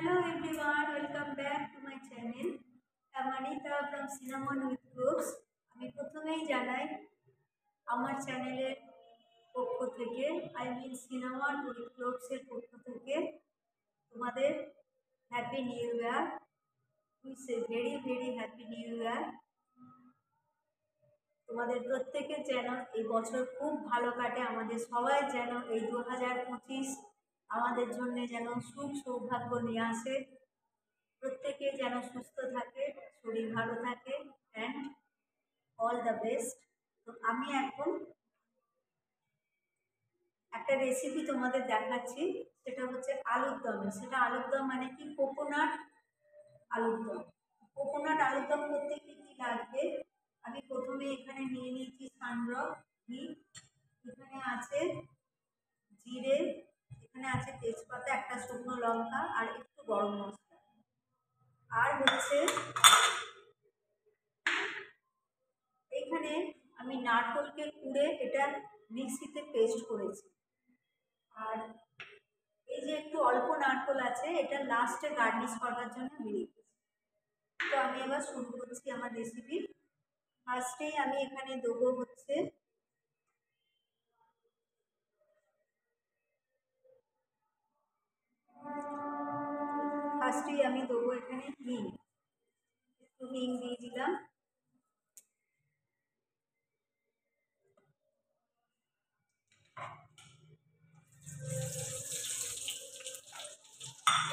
Hello everyone, welcome back to my channel. I'm Anita from Cinnamon with Cloves. আমি প্রথমেই জানাই আমার চ্যানেলের পক্ষ থেকে Cinnamon with Cloves এর পক্ষ থেকে তোমাদের happy new year. Wish a very very happy new year. তোমাদের প্রত্যেকের যেন এই বছর খুব ভালো কাটে, আমাদের সবাই যেন এই 2025 আমাদের জন্য যেন সুখ সৌভাগ্য নিয়ে আসে, প্রত্যেকে যেন সুস্থ থাকে, শরীর ভালো থাকে অ্যান্ড অল দ্য বেস্ট। তো আমি এখন একটা রেসিপি তোমাদের দেখাচ্ছি, সেটা হচ্ছে আলুর দম। সেটা আলুর দম মানে কি, কোকোনাট আলুর দম। কোকোনাট আলুর দম করতে কী কী লাগবে, আমি প্রথমে এখানে নিয়ে নিয়েছি সানড্রপ ঘি, এখানে আছে জিরে, এখানে আছে তেজপাতা, একটা শুকনো লঙ্কা আর একটু গরম মশলা, আর হচ্ছে এখানে আমি নারকেলকে কুড়ে এটা মিক্সিতে পেস্ট করেছি, আর এই যে একটু অল্প নারকেল আছে, এটা লাস্টে গার্নিশ করার জন্য আমি রেখেছি। তো আমি এবার শুরু করছি আমার রেসিপি। ফার্স্টেই আমি এখানে দেবো হচ্ছে এখানে হিং, একটু হিং দিয়ে দিলাম।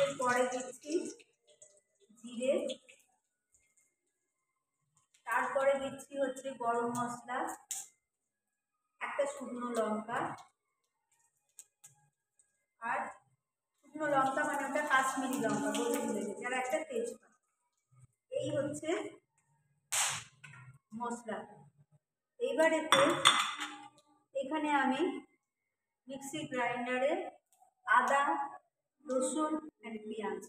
এরপরে দিচ্ছি জিরে, তারপরে দিচ্ছি হচ্ছে গরম মশলা, একটা শুকনো লঙ্কা, আর শুকনো লঙ্কা মানে ওটা কাশ্মীরি লঙ্কা বলতে ভুলে গেছি, আর একটা তেজপাতা। এই হচ্ছে মশলাটা। এইবারেতে এখানে আমি মিক্সি গ্রাইন্ডারে আদা, রসুন অ্যান্ড পেঁয়াজ,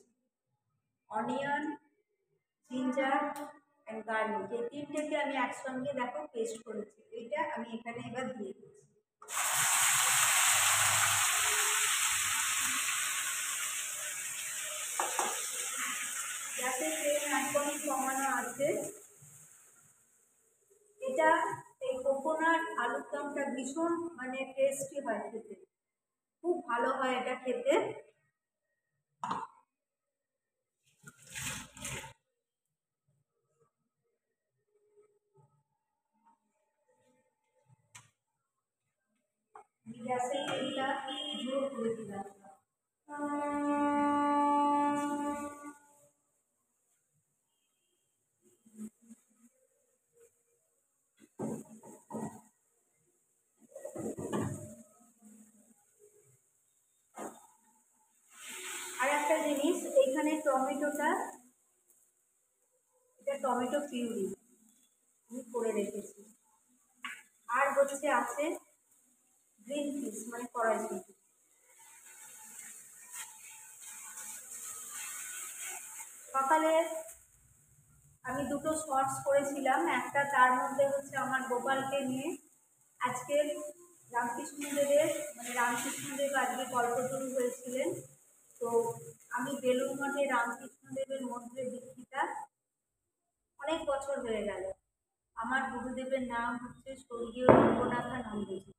অনিয়ন, জিঞ্জার অ্যান্ড গার্লিক, এই তিনটেকে আমি একসঙ্গে দেখো পেস্ট করেছি। এটা আমি এখানে এবার দিয়ে দিচ্ছি। গ্যাসের ফ্লেম একদমই কমানো আছে। এটা এই কোকোনাট আলুর দমটা ভীষণ মানে টেস্টি হয় খেতে, খুব ভালো হয় এটা খেতে। গ্যাসের ফ্লেমটা জোর করে দিলাম। আর একটা জিনিস, এইখানে টমেটোটা, এটা টমেটো পিউরি আমি করে রেখেছি, আর হচ্ছে আছে গ্রিন পিস মানে কড়াইশুঁটি। সকালে আমি দুটো শর্টস করেছিলাম, একটা তার মধ্যে হচ্ছে আমার গোপালকে নিয়ে, আজকে রামকৃষ্ণদেবের মানে রামকৃষ্ণদেব আজকে কল্পতরু হয়েছিলেন। তো আমি বেলুড় মঠে রামকৃষ্ণদেবের মন্দিরে দীক্ষিতা, অনেক বছর হয়ে গেল। আমার গুরুদেবের নাম হচ্ছে স্বর্গীয় রঙ্গনাথানন্দজি।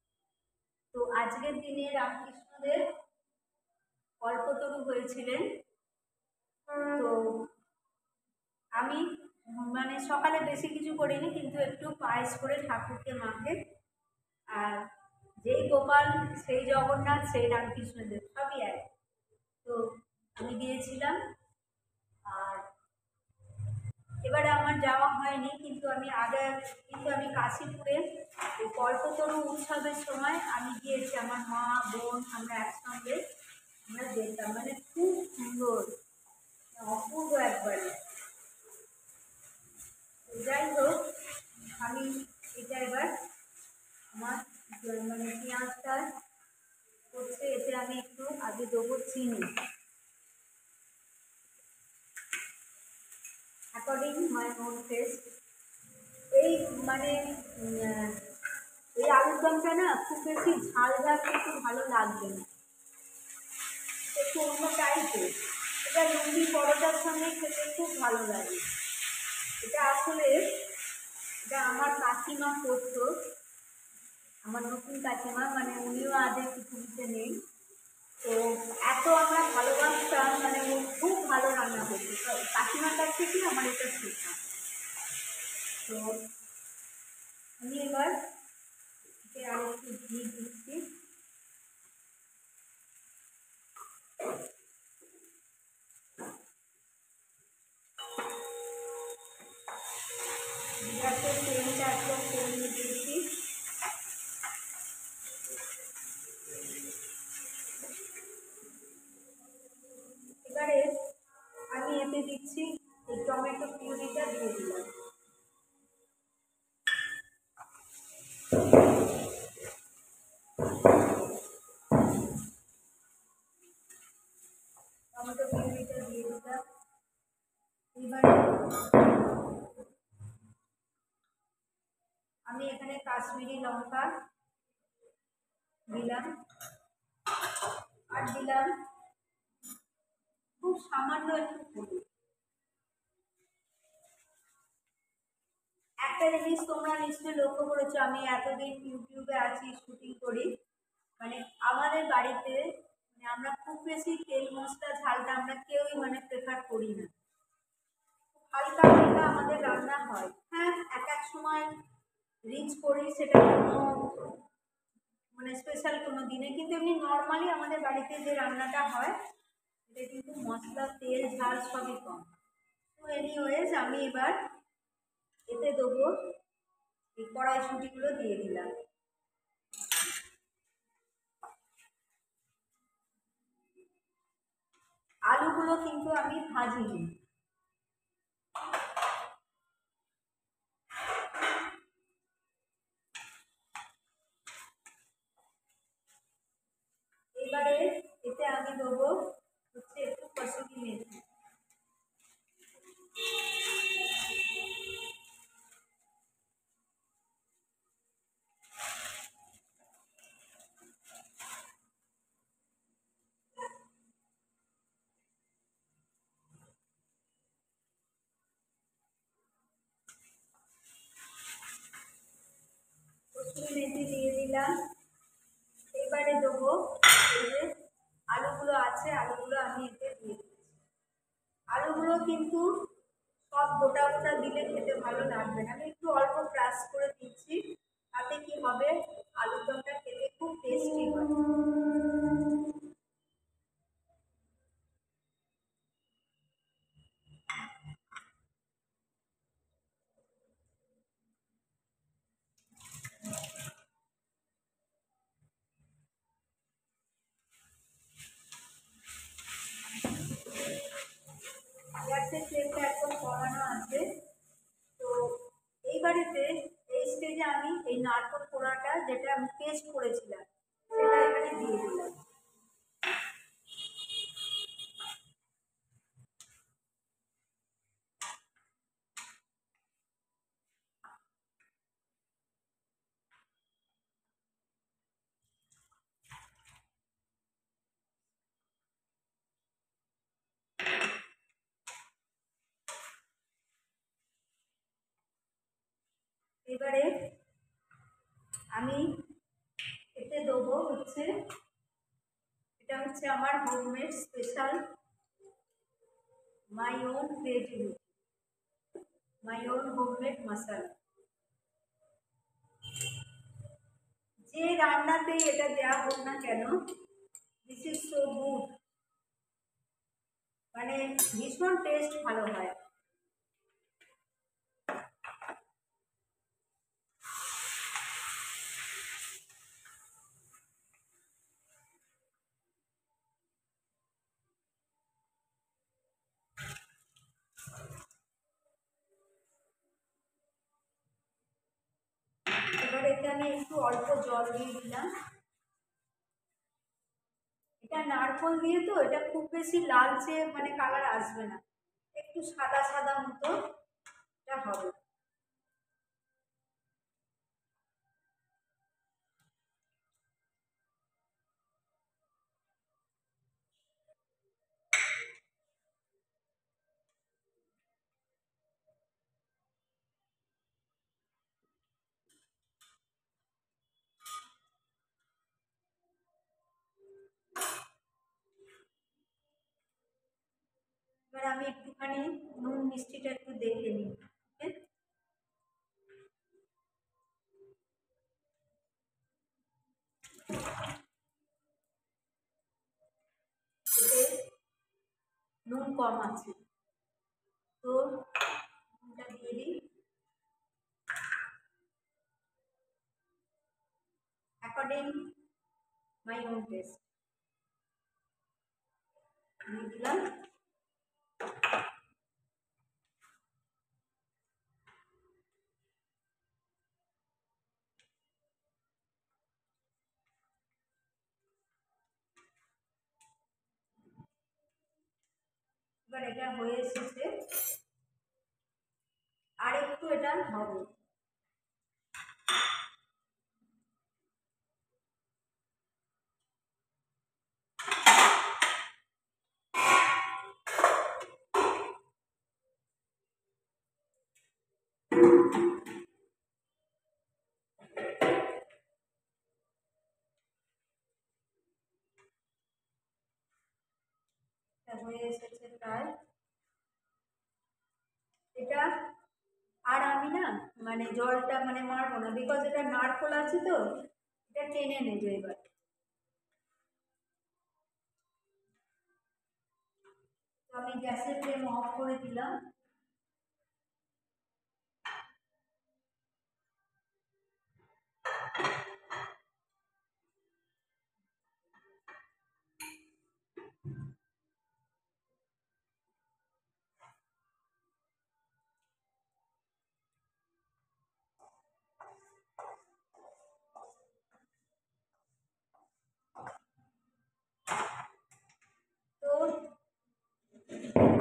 তো আজকের দিনে রামকৃষ্ণদেব কল্পতরু হয়েছিলেন। তো আমি মানে সকালে বেশি কিছু করিনি, কিন্তু একটু পায়েস করে ঠাকুরকে মাকে, আর যেই গোপাল সেই জগন্নাথ সেই রামকৃষ্ণদেব সবই এক, তো আমি দিয়েছিলাম। আর এবারে আমার যাওয়া হয়নি, কিন্তু আমি কাশীপুরে এই কল্পতরু উৎসবের সময় আমি গিয়েছি, আমার মা বোন আমরা একসঙ্গে আমরা যেতাম, মানে খুব সুন্দর, অপূর্ব একবারে। যাই হোক, আমি এটা এবার আমার মানে পেঁয়াজটা করছে, এতে আমি একটু আগে দেবো চিনি অ্যাকর্ডিং মাই ওন টেস্ট। এই মানে এই আলুর দমটা না খুব বেশি ঝাল ঝাল কিন্তু ভালো লাগবে না, একটু অন্য টাইপের, এটা লুচি পরোটার সঙ্গে খেতে খুব ভালো লাগে। এটা আসলে এটা আমার কাকিমা করতো, আমার নতুন কাকিমা, মানে উনিও আজ এই পৃথিবীতে নেই। তো এত আমরা ভালোবাসতাম, মানে ও খুব ভালো রান্না করতো, তো কাকিমার কাছ থেকে আমার এটা শেখা। তো আমি এবার আর একটু ঘি দিচ্ছি। গ্যাসের ফ্লেমটা একদম কমিয়ে দিয়েছি। এবারে আমি এতে দিচ্ছি এই টমেটো পিউরিটা দিয়ে দিলাম। টমেটো পিউরিটা দিয়ে দিলাম। এবারে আমি এখানে কাশ্মীরি লঙ্কা দিলাম, আর দিলাম খুব সামান্য একটু হলুদ। একটা জিনিস তোমরা নিশ্চয়ই লক্ষ্য করেছো, আমি এতদিন ইউটিউবে আছি, শুটিং করি, মানে আমাদের বাড়িতে মানে আমরা খুব বেশি তেল মশলা ঝালটা আমরা কেউই মানে প্রেফার করি না। হালকা হালকা আমাদের রান্না হয়। হ্যাঁ, এক এক সময় রিচ করি, সেটা কোনো মানে স্পেশাল কোনো দিনে, কিন্তু এমনি নর্মালি আমাদের বাড়িতে যে রান্নাটা হয় এটা কিন্তু মশলা তেল ঝাল সবই কম। তো এনিওয়েজ আমি এবার এতে দেবো এই কড়াইশুঁটিগুলো দিয়ে দিলাম। আলুগুলো কিন্তু আমি ভাজিনি। এবারে এতে আমি দেবো হচ্ছে একটু কসুরি মেথি। কসুরি মেথি দিয়ে দিলাম। এবারে দেবো এই যে আলুগুলো আছে, আলুগুলো আমি এতে দিয়ে দিচ্ছি। আলুগুলো কিন্তু সব গোটা গোটা দিলে খেতে ভালো লাগবে না, আমি একটু অল্প ক্রাশ করে দিচ্ছি। তাতে কি হবে, আলুর দমটা খেতে খুব টেস্টি হয়। গ্যাসের ফ্লেমটা একদম কমানো আছে। তো এই বাড়িতে এই স্টেজে আমি এই নারকেল কোড়াটা যেটা আমি পেস্ট করেছিলাম সেটা এখানে দিয়ে দিলাম। এবারে আমি এতে দেবো হচ্ছে, এটা হচ্ছে আমার homemade special, my own creativity, my own homemade masala. যে রান্নাতেই এটা দেওয়া হোক না কেন, দিস ইজ সো গুড, মানে ভীষণ টেস্ট ভালো হয়। এবার এতে আমি একটু অল্প জল দিয়ে দিলাম। এটা নারকোল দিয়ে, তো এটা খুব বেশি লালচে মানে কালার আসবে না, একটু সাদা সাদা মতো এটা হবে। আমি একটুখানি নুন মিষ্টিটা একটু দেখে নিই। ওকে, এতে নুন কম আছে, তো নুনটা দিয়ে দিই অ্যাকর্ডিং মাই ওন টেস্ট। দিয়ে দিলাম। এবার এটা হয়ে এসেছে, আর একটু এটা হবে। হয়ে এসেছে প্রায় এটা। আর আমি না মানে জলটা মানে মারবো না, বিকজ এটা নারকোল আছে তো, এটা টেনে নেবে এবার। তো আমি গ্যাসের ফ্লেম অফ করে দিলাম। তো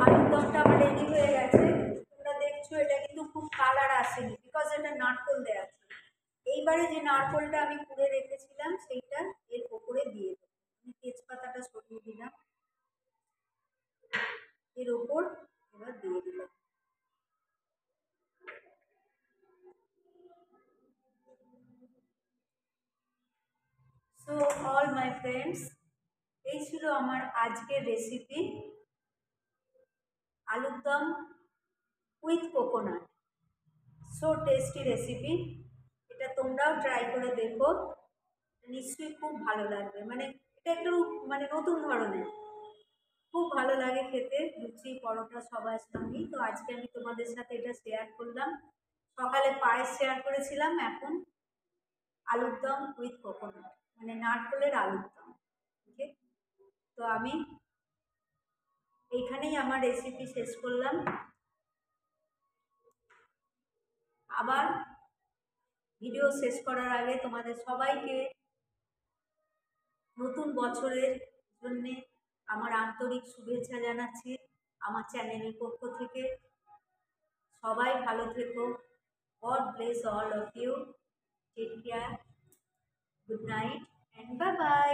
আলুর দমটা আমার রেডি হয়ে গেছে। তোমরা দেখছো এটা কিন্তু খুব কালার আসেনি, বিকজ এটা নারকোল দেওয়া আছে। এইবারে যে নারকোলটা আমি কুড়ে রেখেছিলাম সেইটা এর ওপরে দিয়ে দেবো। আমি তেজপাতাটা সরিয়ে দিলাম, এর ওপর এবার দিয়ে দিলাম। সো অল মাই ফ্রেন্ডস, এই ছিল আমার আজকের রেসিপি, আলুর দম with coconut. So tasty recipe, এটা তোমরাও ট্রাই করে দেখো, নিশ্চয়ই খুব ভালো লাগবে। মানে এটা একটু মানে নতুন ধরনের, খুব ভালো লাগে খেতে, লুচি পরোটা সবার সঙ্গেই। তো আজকে আমি তোমাদের সাথে এটা শেয়ার করলাম। সকালে পায়েস শেয়ার করেছিলাম, এখন আলুর দম উইথ কোকোনাট, মানে নারকেলের আলুর দম। ওকে, তো আমি এইখানেই আমার রেসিপি শেষ করলাম। আবার ভিডিও শেষ করার আগে তোমাদের সবাইকে নতুন বছরের জন্যে আমার আন্তরিক শুভেচ্ছা জানাচ্ছি আমার চ্যানেলের পক্ষ থেকে। সবাই ভালো থেকো। God bless all of you. Take care. Good night and bye by.